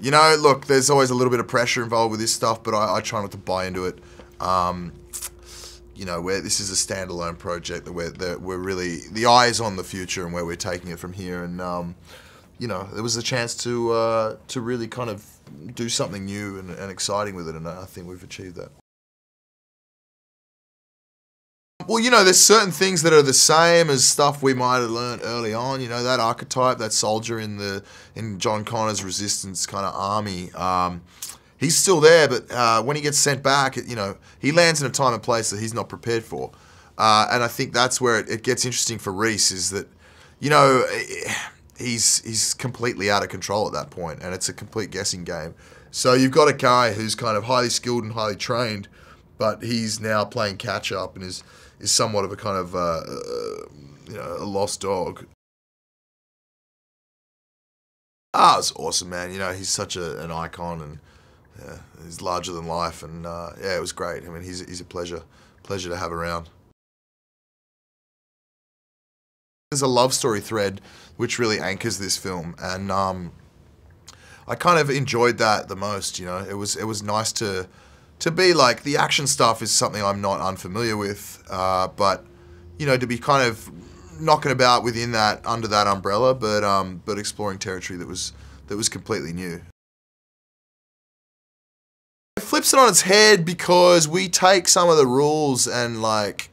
You know, look, there's always a little bit of pressure involved with this stuff, but I try not to buy into it. You know, this is a standalone project that we're really, the eye is on the future and where we're taking it from here. And, you know, there was a chance to really kind of do something new and exciting with it, and I think we've achieved that. Well, you know, there's certain things that are the same as stuff we might have learned early on. You know, that archetype, that soldier in John Connor's resistance kind of army. He's still there, but when he gets sent back, you know, he lands in a time and place that he's not prepared for. And I think that's where it gets interesting for Reese, is that, you know, he's completely out of control at that point, and it's a complete guessing game. So you've got a guy who's kind of highly skilled and highly trained, but he's now playing catch up and is somewhat of a kind of you know, a lost dog. It's awesome, man. You know, he's such an icon, and yeah, he's larger than life, and yeah, it was great. I mean, he's a pleasure to have around. There's a love story thread which really anchors this film, and I kind of enjoyed that the most. You know, it was nice to be like, the action stuff is something I'm not unfamiliar with, but you know, to be kind of knocking about within that, under that umbrella, but exploring territory that was completely new. It flips it on its head because we take some of the rules and like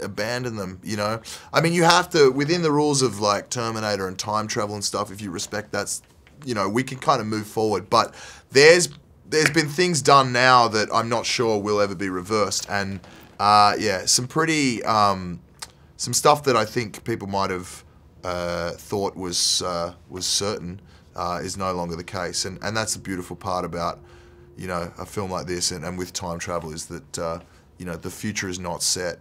abandon them, you know? I mean, you have to, within the rules of like Terminator and time travel and stuff, if you respect that, you know, we can kind of move forward, but there's been things done now that I'm not sure will ever be reversed, and yeah, some pretty, some stuff that I think people might have thought was certain is no longer the case, and that's the beautiful part about, you know, a film like this and with time travel, is that you know, the future is not set,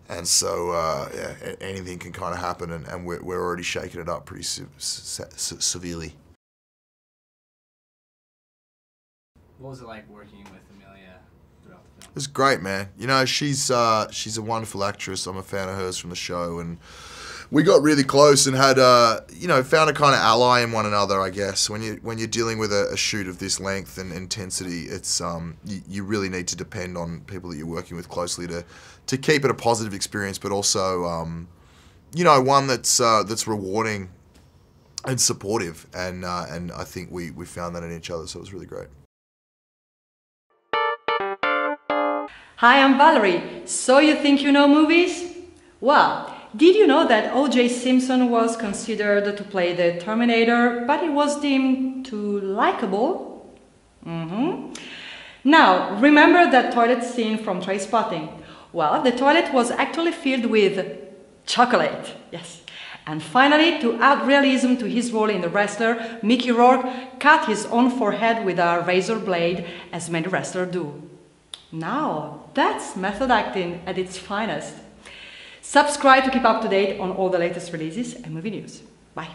and so yeah, anything can kind of happen, and we're already shaking it up pretty severely. What was it like working with Emilia throughout the film? It was great, man. You know, she's a wonderful actress. I'm a fan of hers from the show, and we got really close and had you know, found a kind of ally in one another, I guess. When you're dealing with a shoot of this length and intensity, it's you really need to depend on people that you're working with closely to keep it a positive experience, but also you know, one that's rewarding and supportive, and I think we found that in each other, so it was really great. Hi, I'm Valerie. So you think you know movies? Well, did you know that O.J. Simpson was considered to play the Terminator, but he was deemed too likable? Now, remember that toilet scene from Trainspotting? Well, the toilet was actually filled with chocolate, yes. And finally, to add realism to his role in The Wrestler, Mickey Rourke cut his own forehead with a razor blade, as many wrestlers do. Now, that's method acting at its finest. Subscribe to keep up to date on all the latest releases and movie news. Bye.